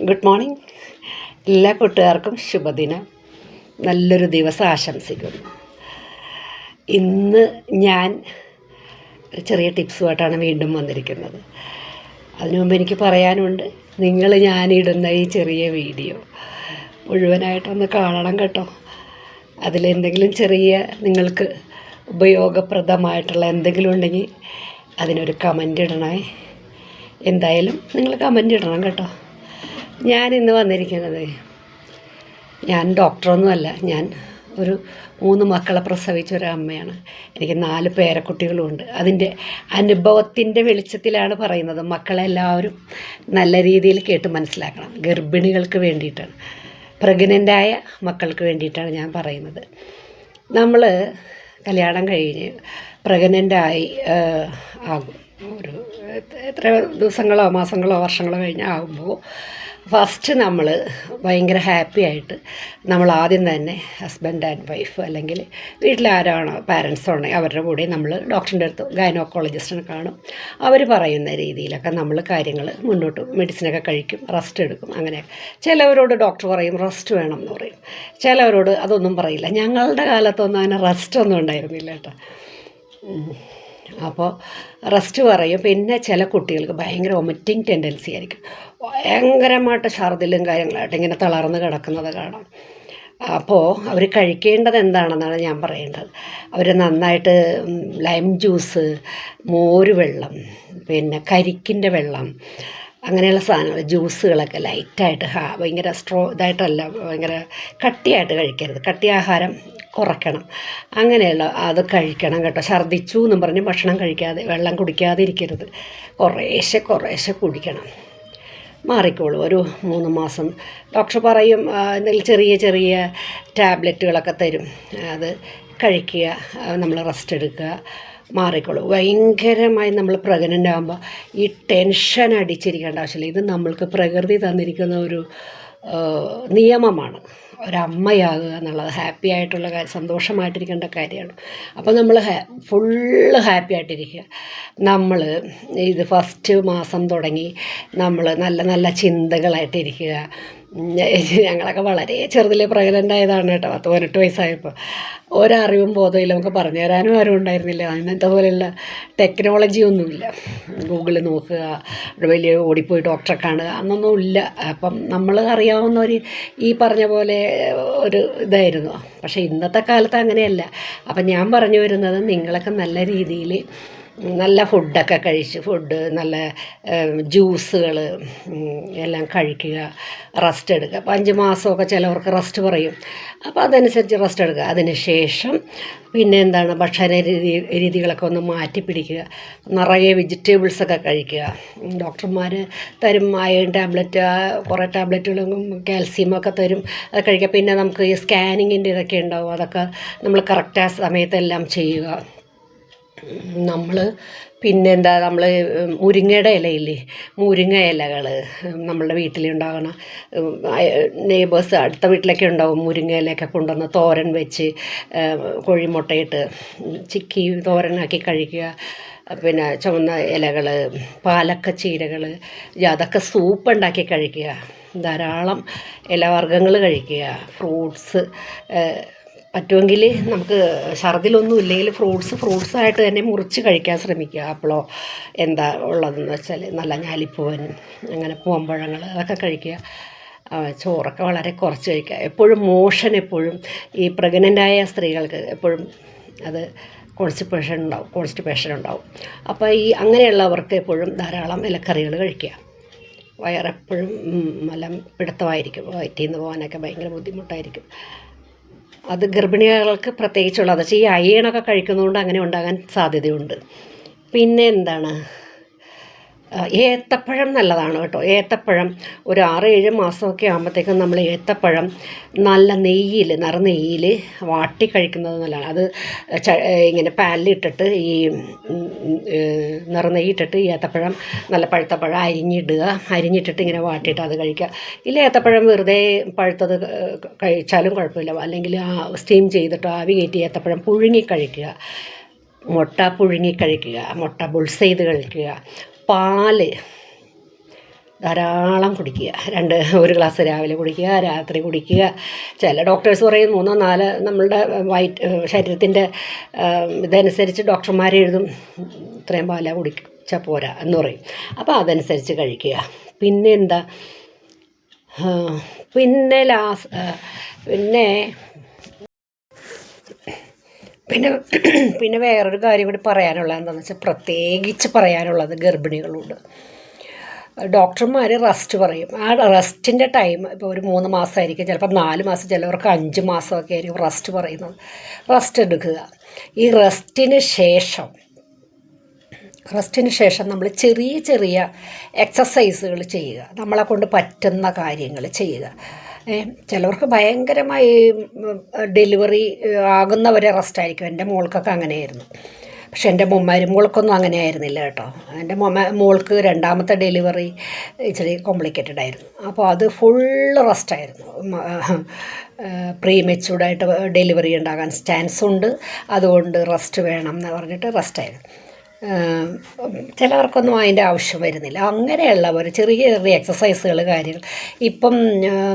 Good morning. എല്ലാ കൂട്ടുകാർക്കും ശുഭദിനം, നല്ലൊരു ദിവസം ആശംസിക്കുന്നു. ഇന്ന് ഞാൻ ഒരു ചെറിയ ടിപ്സുമായിട്ടാണ് വീണ്ടും വന്നിരിക്കുന്നത്. അതിനു മുമ്പ് എനിക്ക് പറയാനുണ്ട്, നിങ്ങൾ ഞാനിടുന്ന ഈ ചെറിയ വീഡിയോ മുഴുവനായിട്ടൊന്ന് കാണണം കേട്ടോ. അതിലെന്തെങ്കിലും ചെറിയ നിങ്ങൾക്ക് ഉപയോഗപ്രദമായിട്ടുള്ള എന്തെങ്കിലും ഉണ്ടെങ്കിൽ അതിനൊരു കമൻ്റ് ഇടണേ. എന്തായാലും നിങ്ങൾ കമൻ്റ് ഇടണം കേട്ടോ. ഞാനിന്ന് വന്നിരിക്കുന്നത്, ഞാൻ ഡോക്ടറൊന്നുമല്ല, ഞാൻ ഒരു 3 മക്കളെ പ്രസവിച്ച ഒരു അമ്മയാണ്. എനിക്ക് 4 പേരക്കുട്ടികളുമുണ്ട്. അതിൻ്റെ അനുഭവത്തിൻ്റെ വെളിച്ചത്തിലാണ് പറയുന്നത്. മക്കളെല്ലാവരും നല്ല രീതിയിൽ കേട്ട് മനസ്സിലാക്കണം. ഗർഭിണികൾക്ക് വേണ്ടിയിട്ടാണ്, പ്രഗ്നൻ്റായ മക്കൾക്ക് വേണ്ടിയിട്ടാണ് ഞാൻ പറയുന്നത്. നമ്മൾ കല്യാണം കഴിഞ്ഞ് പ്രഗ്നൻ്റായി ആകും, ഒരു എത്ര ദിവസങ്ങളോ മാസങ്ങളോ വർഷങ്ങളോ കഴിഞ്ഞാകുമ്പോൾ ഫസ്റ്റ് നമ്മൾ ഭയങ്കര ഹാപ്പി ആയിട്ട് നമ്മൾ ആദ്യം തന്നെ ഹസ്ബൻഡ് ആൻഡ് വൈഫ് അല്ലെങ്കിൽ വീട്ടിലാരാണോ പാരൻസോ ഉണ്ടെങ്കിൽ അവരുടെ കൂടെ നമ്മൾ ഡോക്ടറിൻ്റെ അടുത്ത് ഗൈനോക്കോളജിസ്റ്റിനെ കാണും. അവർ പറയുന്ന രീതിയിലൊക്കെ നമ്മൾ കാര്യങ്ങൾ മുന്നോട്ട് മെഡിസിനൊക്കെ കഴിക്കും, റെസ്റ്റ് എടുക്കും. അങ്ങനെ ചിലവരോട് ഡോക്ടർ പറയും റെസ്റ്റ് വേണം എന്ന് പറയും, ചിലവരോട് അതൊന്നും പറയില്ല. ഞങ്ങളുടെ കാലത്തൊന്നും അങ്ങനെ റെസ്റ്റൊന്നും ഉണ്ടായിരുന്നില്ല കേട്ടോ. അപ്പോൾ റെസ്റ്റ് പറയും. പിന്നെ ചില കുട്ടികൾക്ക് ഭയങ്കര വൊമിറ്റിംഗ് ടെൻഡൻസി ആയിരിക്കും, ഭയങ്കരമായിട്ട് ഛർദിലും കാര്യങ്ങളായിട്ട് ഇങ്ങനെ തളർന്ന് കിടക്കുന്നത് കാണാം. അപ്പോൾ അവർ കഴിക്കേണ്ടത് എന്താണെന്നാണ് ഞാൻ പറയേണ്ടത്. അവർ നന്നായിട്ട് ലൈം ജ്യൂസ്, മോര് വെള്ളം, പിന്നെ കരിക്കിൻ്റെ വെള്ളം, അങ്ങനെയുള്ള സാധനങ്ങൾ, ജ്യൂസുകളൊക്കെ ലൈറ്റായിട്ട് ഭയങ്കര ഇതായിട്ടല്ല, ഭയങ്കര കട്ടിയായിട്ട് കഴിക്കരുത്. കട്ടി ആഹാരം കുറയ്ക്കണം. അങ്ങനെയുള്ള അത് കഴിക്കണം കേട്ടോ. ഛർദ്ദിച്ചു എന്നും പറഞ്ഞ് ഭക്ഷണം കഴിക്കാതെ വെള്ളം കുടിക്കാതെ ഇരിക്കരുത്. കുറേശ്ശെ കുടിക്കണം, മാറിക്കോളും. ഒരു 3 മാസം ഡോക്ടർ പറയും, എന്തെങ്കിലും ചെറിയ ചെറിയ ടാബ്ലറ്റുകളൊക്കെ തരും, അത് കഴിക്കുക, നമ്മൾ റെസ്റ്റ് എടുക്കുക, മാറിക്കോളും. ഭയങ്കരമായി നമ്മൾ പ്രഗ്നൻ്റ് ആകുമ്പോൾ ഈ ടെൻഷൻ അടിച്ചിരിക്കേണ്ട ആവശ്യമില്ല. ഇത് നമ്മൾക്ക് പ്രകൃതി തന്നിരിക്കുന്ന ഒരു നിയമമാണ്. ഒരമ്മയാകുക എന്നുള്ളത് ഹാപ്പി ആയിട്ടുള്ള കാര്യം, സന്തോഷമായിട്ടിരിക്കേണ്ട കാര്യമാണ്. അപ്പോൾ നമ്മൾ ഫുള്ള് ഹാപ്പി ആയിട്ടിരിക്കുക. നമ്മൾ ഇത് ഫസ്റ്റ് മാസം തുടങ്ങി നമ്മൾ നല്ല നല്ല ചിന്തകളായിട്ടിരിക്കുക. ഞങ്ങളൊക്കെ വളരെ ചെറുതിലെ പ്രഗ്നൻ്റ് ആയതാണ് കേട്ടോ. 18 വയസ്സായപ്പോൾ ഒരറിവും ബോധമില്ല, നമുക്ക് പറഞ്ഞു തരാനും ആരും ഉണ്ടായിരുന്നില്ല. അങ്ങനത്തെ പോലെയുള്ള ടെക്നോളജി ഒന്നുമില്ല. ഗൂഗിളിൽ നോക്കുക, വലിയ ഓടിപ്പോയി ഡോക്ടറെ കാണുക, അന്നൊന്നും ഇല്ല. അപ്പം നമ്മൾ അറിയാവുന്ന ഈ പറഞ്ഞ പോലെ ഒരു ഇതായിരുന്നു. പക്ഷേ ഇന്നത്തെ കാലത്ത് അങ്ങനെയല്ല. അപ്പം ഞാൻ പറഞ്ഞു വരുന്നത്, നിങ്ങളൊക്കെ നല്ല രീതിയിൽ നല്ല ഫുഡൊക്കെ കഴിച്ച് നല്ല ജ്യൂസുകൾ എല്ലാം കഴിക്കുക, റെസ്റ്റ് എടുക്കുക. അപ്പോൾ 5 മാസമൊക്കെ ചിലവർക്ക് റെസ്റ്റ് പറയും, അപ്പോൾ അതനുസരിച്ച് റെസ്റ്റ് എടുക്കുക. അതിന് ശേഷം പിന്നെ എന്താണ്, ഭക്ഷണ രീതികളൊക്കെ ഒന്ന് മാറ്റി പിടിക്കുക, നിറയെ വെജിറ്റബിൾസൊക്കെ കഴിക്കുക. ഡോക്ടർമാർ തരും അയൺ ടാബ്ലറ്റ്, കുറേ ടാബ്ലറ്റുകളും കാൽസ്യമൊക്കെ തരും, അത് കഴിക്കുക. പിന്നെ നമുക്ക് ഈ സ്കാനിങ്ങിൻ്റെ ഇതൊക്കെ ഉണ്ടാവും, അതൊക്കെ നമ്മൾ കറക്റ്റ് ആ സമയത്തെല്ലാം ചെയ്യുക. നമ്മൾ പിന്നെന്താ, നമ്മൾ മുരിങ്ങയുടെ ഇലയില്ലേ, മുരിങ്ങ ഇലകൾ നമ്മളുടെ വീട്ടിലുണ്ടാകണ നെയ്ബേഴ്സ് അടുത്ത വീട്ടിലൊക്കെ ഉണ്ടാവും. മുരിങ്ങ ഇലയൊക്കെ കൊണ്ടുവന്ന് തോരൻ വെച്ച് കോഴിമുട്ടയിട്ട് ചിക്കി തോരനാക്കി കഴിക്കുക. പിന്നെ ചുവന്ന ഇലകൾ, പാലക്കച്ചീരകൾ, അതൊക്കെ സൂപ്പ് ഉണ്ടാക്കി കഴിക്കുക. ധാരാളം ഇലവർഗ്ഗങ്ങൾ കഴിക്കുക. ഫ്രൂട്ട്സ് പറ്റുമെങ്കിൽ നമുക്ക് ഛർദിലൊന്നും ഇല്ലെങ്കിൽ ഫ്രൂട്ട്സായിട്ട് തന്നെ മുറിച്ച് കഴിക്കാൻ ശ്രമിക്കുക. ആപ്പിളോ എന്താ ഉള്ളതെന്ന് വെച്ചാൽ നല്ല ഞാലിപ്പൂവൻ, അങ്ങനെ പൂവമ്പഴങ്ങൾ, അതൊക്കെ കഴിക്കുക. ചോറൊക്കെ വളരെ കുറച്ച് കഴിക്കുക. എപ്പോഴും എപ്പോഴും ഈ പ്രഗ്നൻ്റായ സ്ത്രീകൾക്ക് എപ്പോഴും അത് കോൺസ്റ്റിപ്പേഷൻ ഉണ്ടാവും. അപ്പോൾ അങ്ങനെയുള്ളവർക്ക് എപ്പോഴും ധാരാളം ഇലക്കറികൾ കഴിക്കുക. വയറെപ്പോഴും മലം പിടുത്തമായിരിക്കും, വയറ്റിൽ നിന്ന് പോകാനൊക്കെ ഭയങ്കര ബുദ്ധിമുട്ടായിരിക്കും. അത് ഗർഭിണികൾക്ക് പ്രത്യേകിച്ചുള്ളത്. പക്ഷേ ഈ അയണൊക്കെ കഴിക്കുന്നതുകൊണ്ട് അങ്ങനെ ഉണ്ടാകാൻ സാധ്യതയുണ്ട്. പിന്നെ എന്താണ്, ഏത്തപ്പഴം നല്ലതാണ് കേട്ടോ. ഏത്തപ്പഴം ഒരു 6-7 മാസമൊക്കെ ആകുമ്പോഴത്തേക്കും നമ്മൾ ഏത്തപ്പഴം നല്ല നെയ്യിൽ വാട്ടി കഴിക്കുന്നത് നല്ലതാണ്. അത് ഇങ്ങനെ പാലിലിട്ടിട്ട് ഈ നിറനെയ്യിട്ടിട്ട് ഏത്തപ്പഴം, നല്ല പഴുത്ത പഴം അരിഞ്ഞിട്ടിട്ട് ഇങ്ങനെ വാട്ടിയിട്ട് അത് കഴിക്കുക. ഇല്ല ഏത്തപ്പഴം വെറുതെ പഴുത്തത് കഴിച്ചാലും കുഴപ്പമില്ല. അല്ലെങ്കിൽ സ്റ്റീം ചെയ്തിട്ട് ആവി കയറ്റി ഏത്തപ്പഴം പുഴുങ്ങി കഴിക്കുക. മുട്ട പുഴുങ്ങി കഴിക്കുക, മുട്ട ബുൾസ് ചെയ്ത് കഴിക്കുക. പാല് ധാരാളം കുടിക്കുക. ഒരു ഗ്ലാസ് രാവിലെ കുടിക്കുക, രാത്രി കുടിക്കുക. ചില ഡോക്ടേഴ്സ് പറയും 3 4 നമ്മളുടെ ശരീരത്തിൻ്റെ ഇതനുസരിച്ച് ഡോക്ടർമാർ എഴുതും ഇത്രയും പാല കുടിച്ചാൽ പോരാ എന്ന് പറയും. അപ്പോൾ അതനുസരിച്ച് കഴിക്കുക. പിന്നെ എന്താ, പിന്നെ പിന്നെ വേറൊരു കാര്യം കൂടി പറയാനുള്ളത് എന്താണെന്ന് വെച്ചാൽ, പ്രത്യേകിച്ച് പറയാനുള്ളത് ഗർഭിണികളുണ്ട്. ഡോക്ടർമാർ റെസ്റ്റ് പറയും. ആ റെസ്റ്റിൻ്റെ ടൈം ഇപ്പോൾ ഒരു 3 മാസമായിരിക്കും, ചിലപ്പോൾ 4 മാസം, ചിലവർക്ക് 5 മാസമൊക്കെ ആയിരിക്കും റെസ്റ്റ് പറയുന്നത്. റെസ്റ്റ് എടുക്കുക. ഈ റെസ്റ്റിന് ശേഷം നമ്മൾ ചെറിയ ചെറിയ എക്സസൈസുകൾ ചെയ്യുക. നമ്മളെ കൊണ്ട് പറ്റുന്ന കാര്യങ്ങൾ ചെയ്യുക. ചിലവർക്ക് ഭയങ്കരമായി ഡെലിവറി ആകുന്നവരെ റെസ്റ്റായിരിക്കും. എൻ്റെ മോൾക്കൊക്കെ അങ്ങനെയായിരുന്നു. പക്ഷെ എൻ്റെ മോൾക്കൊന്നും അങ്ങനെ ആയിരുന്നില്ല കേട്ടോ. എൻ്റെ മോൾക്ക് 2ാമത്തെ ഡെലിവറി ഇച്ചിരി കോംപ്ലിക്കേറ്റഡ് ആയിരുന്നു. അപ്പോൾ അത് ഫുള്ള് റെസ്റ്റായിരുന്നു. പ്രീമെച്യൂർഡായിട്ട് ഡെലിവറി ഉണ്ടാകാൻ ചാൻസ് ഉണ്ട്, അതുകൊണ്ട് റെസ്റ്റ് വേണം എന്ന് പറഞ്ഞിട്ട് റെസ്റ്റായിരുന്നു. ചിലവർക്കൊന്നും അതിൻ്റെ ആവശ്യം വരുന്നില്ല. അങ്ങനെയുള്ളവർ ചെറിയ ചെറിയ എക്സസൈസുകൾ, കാര്യങ്ങൾ ഇപ്പം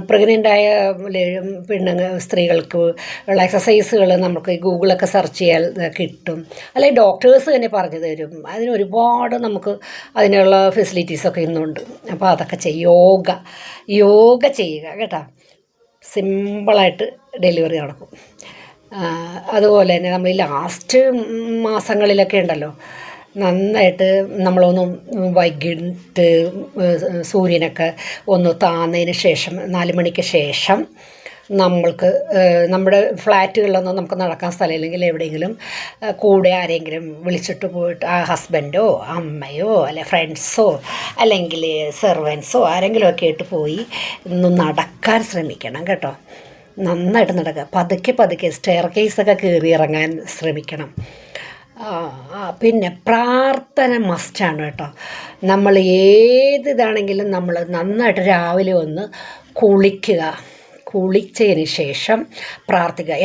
പ്രഗ്നൻ്റായ സ്ത്രീകൾക്ക് ഉള്ള എക്സസൈസുകൾ നമുക്ക് ഗൂഗിളൊക്കെ സെർച്ച് ചെയ്യാൻ കിട്ടും, അല്ലെങ്കിൽ ഡോക്ടേഴ്സ് തന്നെ പറഞ്ഞു തരും. അതിനൊരുപാട് നമുക്ക് അതിനുള്ള ഫെസിലിറ്റീസൊക്കെ ഇന്നുണ്ട്. അപ്പോൾ അതൊക്കെ യോഗ ചെയ്യുക കേട്ടോ. സിമ്പിളായിട്ട് ഡെലിവറി നടക്കും. അതുപോലെ തന്നെ നമ്മൾ ഈ ലാസ്റ്റ് മാസങ്ങളിലൊക്കെ ഉണ്ടല്ലോ, നന്നായിട്ട് നമ്മളൊന്നും വൈകിട്ട് സൂര്യനൊക്കെ ഒന്ന് താന്നതിന് ശേഷം 4 മണിക്ക് ശേഷം നമ്മൾക്ക് നമ്മുടെ ഫ്ലാറ്റുകളിലൊന്നും നമുക്ക് നടക്കാൻ സ്ഥലമില്ലെങ്കിൽ എവിടെയെങ്കിലും കൂടെ ആരെങ്കിലും വിളിച്ചിട്ട് പോയിട്ട്, ആ ഹസ്ബൻഡോ അമ്മയോ അല്ലെ ഫ്രണ്ട്സോ അല്ലെങ്കിൽ സെർവൻസോ ആരെങ്കിലുമൊക്കെ ആയിട്ട് പോയി ഒന്ന് നടക്കാൻ ശ്രമിക്കണം കേട്ടോ. നന്നായിട്ട് നടക്കുക. പതുക്കെ സ്റ്റെയർ കേസൊക്കെ കയറി ഇറങ്ങാൻ ശ്രമിക്കണം. പിന്നെ പ്രാർത്ഥന മസ്റ്റാണ് കേട്ടോ. നമ്മൾ ഏതിതാണെങ്കിലും നമ്മൾ നന്നായിട്ട് രാവിലെ ഒന്ന് കുളിച്ചതിന് ശേഷം പ്രാർത്ഥിക്കുക.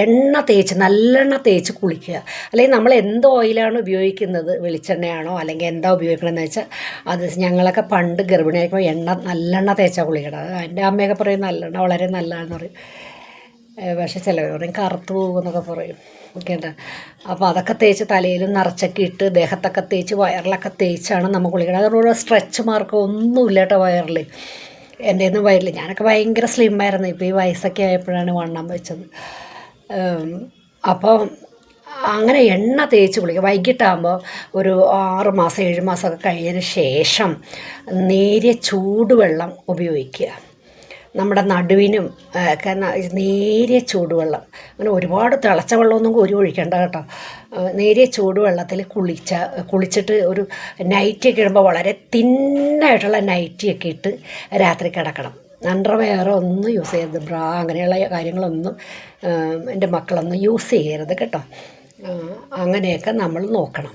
നല്ലെണ്ണ തേച്ച് കുളിക്കുക. അല്ലെങ്കിൽ നമ്മൾ എന്ത് ഓയിലാണ് ഉപയോഗിക്കുന്നത്, വെളിച്ചെണ്ണയാണോ അല്ലെങ്കിൽ എന്താ ഉപയോഗിക്കണമെന്ന് വെച്ചാൽ അത്, ഞങ്ങളൊക്കെ പണ്ട് ഗർഭിണിയായപ്പോൾ നല്ലെണ്ണ തേച്ചാൽ കുളിക്കണം. എൻ്റെ അമ്മയൊക്കെ പറയും നല്ലെണ്ണ വളരെ നല്ലതാണെന്ന് പറയും. പക്ഷെ ചിലവർ പറയും കറുത്ത് പോകുമെന്നൊക്കെ പറയും കേട്ടോ. അപ്പോൾ അതൊക്കെ തേച്ച് തലയിലും നിറച്ചൊക്കെ ഇട്ട് ദേഹത്തൊക്കെ തേച്ച് വയറിലൊക്കെ തേച്ചാണ് നമ്മൾ കുളിക്കണം. അതുകൊണ്ട് സ്ട്രെച്ച് മാർക്ക് ഒന്നുമില്ല കേട്ടോ വയറിൽ. എൻ്റെ ഒന്നും വയറിൽ, ഞാനൊക്കെ ഭയങ്കര സ്ലിമ്മായിരുന്നു. ഇപ്പോൾ ഈ വയസ്സൊക്കെ ആയപ്പോഴാണ് വണ്ണം വെച്ചത്. അപ്പോൾ അങ്ങനെ എണ്ണ തേച്ച് കുളിക്കുക. വൈകിട്ടാകുമ്പോൾ ഒരു 6 മാസം 7 മാസമൊക്കെ കഴിഞ്ഞതിന് ശേഷം നേരിയ ചൂടുവെള്ളം ഉപയോഗിക്കുക. നമ്മുടെ നടുവിനും ഒക്കെ നേരിയ ചൂടുവെള്ളം, അങ്ങനെ ഒരുപാട് തിളച്ച വെള്ളമൊന്നും കോരി ഒഴിക്കേണ്ട കേട്ടോ. നേരിയ ചൂടുവെള്ളത്തിൽ കുളിച്ചിട്ട് ഒരു നൈറ്റിയൊക്കെ ഇടുമ്പോൾ വളരെ തിന്നായിട്ടുള്ള നൈറ്റിയൊക്കെ ഇട്ട് രാത്രി കിടക്കണം. അണ്ടർവെയർ ഒന്നും യൂസ് ചെയ്യരുത്. ബ്രാ അങ്ങനെയുള്ള കാര്യങ്ങളൊന്നും എൻ്റെ മക്കളൊന്നും യൂസ് ചെയ്യരുത് കേട്ടോ. അങ്ങനെയൊക്കെ നമ്മൾ നോക്കണം.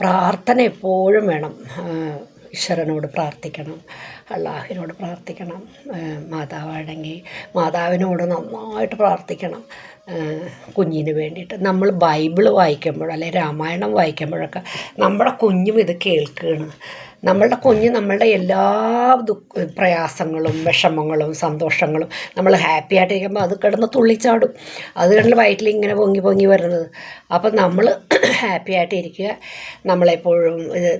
പ്രാർത്ഥന എപ്പോഴും വേണം. ഈശ്വരനോട് പ്രാർത്ഥിക്കണം, അള്ളാഹിനോട് പ്രാർത്ഥിക്കണം. മാതാവാണെങ്കിൽ മാതാവിനോട് നന്നായിട്ട് പ്രാർത്ഥിക്കണം കുഞ്ഞിന് വേണ്ടിയിട്ട്. നമ്മൾ ബൈബിൾ വായിക്കുമ്പോഴോ അല്ലെങ്കിൽ രാമായണം വായിക്കുമ്പോഴൊക്കെ നമ്മുടെ കുഞ്ഞും ഇത് കേൾക്കുകയാണ്. നമ്മളുടെ കുഞ്ഞ് നമ്മളുടെ എല്ലാ പ്രയാസങ്ങളും വിഷമങ്ങളും സന്തോഷങ്ങളും, നമ്മൾ ഹാപ്പി ആയിട്ടിരിക്കുമ്പോൾ അത് കിടന്ന് തുള്ളിച്ചാടും. അത് കണ്ടിട്ട് വയറ്റിൽ ഇങ്ങനെ പൊങ്ങി വരുന്നത്. അപ്പം നമ്മൾ ഹാപ്പി ആയിട്ടിരിക്കുക. നമ്മളെപ്പോഴും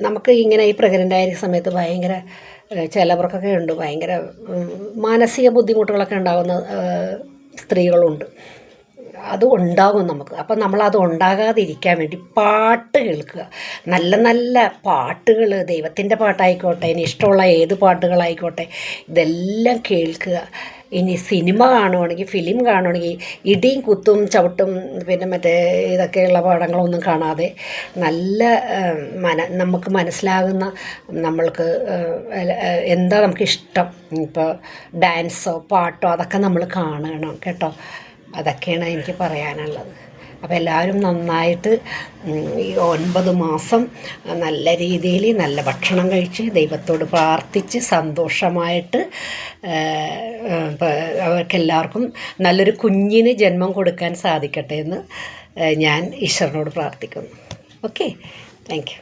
നമുക്ക് ഇങ്ങനെ ഈ പ്രഗ്നൻ്റ് ആയിരിക്കുന്ന സമയത്ത് ഭയങ്കര ചിലവർക്കൊക്കെ ഉണ്ട് ഭയങ്കര മാനസിക ബുദ്ധിമുട്ടുകളൊക്കെ ഉണ്ടാകുന്ന സ്ത്രീകളുണ്ട്. അത് ഉണ്ടാകും നമുക്ക്. അപ്പം നമ്മളത് ഉണ്ടാകാതിരിക്കാൻ വേണ്ടി പാട്ട് കേൾക്കുക. നല്ല നല്ല പാട്ടുകൾ, ദൈവത്തിൻ്റെ പാട്ടായിക്കോട്ടെ, ഇനി ഇഷ്ടമുള്ള ഏത് പാട്ടുകളായിക്കോട്ടെ, ഇതെല്ലാം കേൾക്കുക. ഇനി സിനിമ കാണുവാണെങ്കിൽ, ഫിലിം കാണുവാണെങ്കിൽ ഇടിയും കുത്തും ചവിട്ടും പിന്നെ മറ്റേ ഇതൊക്കെയുള്ള പടങ്ങളൊന്നും കാണാതെ നല്ല നമുക്ക് മനസ്സിലാകുന്ന, നമ്മൾക്ക് എന്താ നമുക്കിഷ്ടം, ഇപ്പോൾ ഡാൻസോ പാട്ടോ അതൊക്കെ നമ്മൾ കാണണം കേട്ടോ. അതൊക്കെയാണ് എനിക്ക് പറയാനുള്ളത്. അപ്പോൾ എല്ലാവരും നന്നായിട്ട് ഈ 9 മാസം നല്ല രീതിയിൽ നല്ല ഭക്ഷണം കഴിച്ച് ദൈവത്തോട് പ്രാർത്ഥിച്ച് സന്തോഷമായിട്ട് അവർക്കെല്ലാവർക്കും നല്ലൊരു കുഞ്ഞിന് ജന്മം കൊടുക്കാൻ സാധിക്കട്ടെ എന്ന് ഞാൻ ഈശ്വരനോട് പ്രാർത്ഥിക്കുന്നു. Okay, thank you.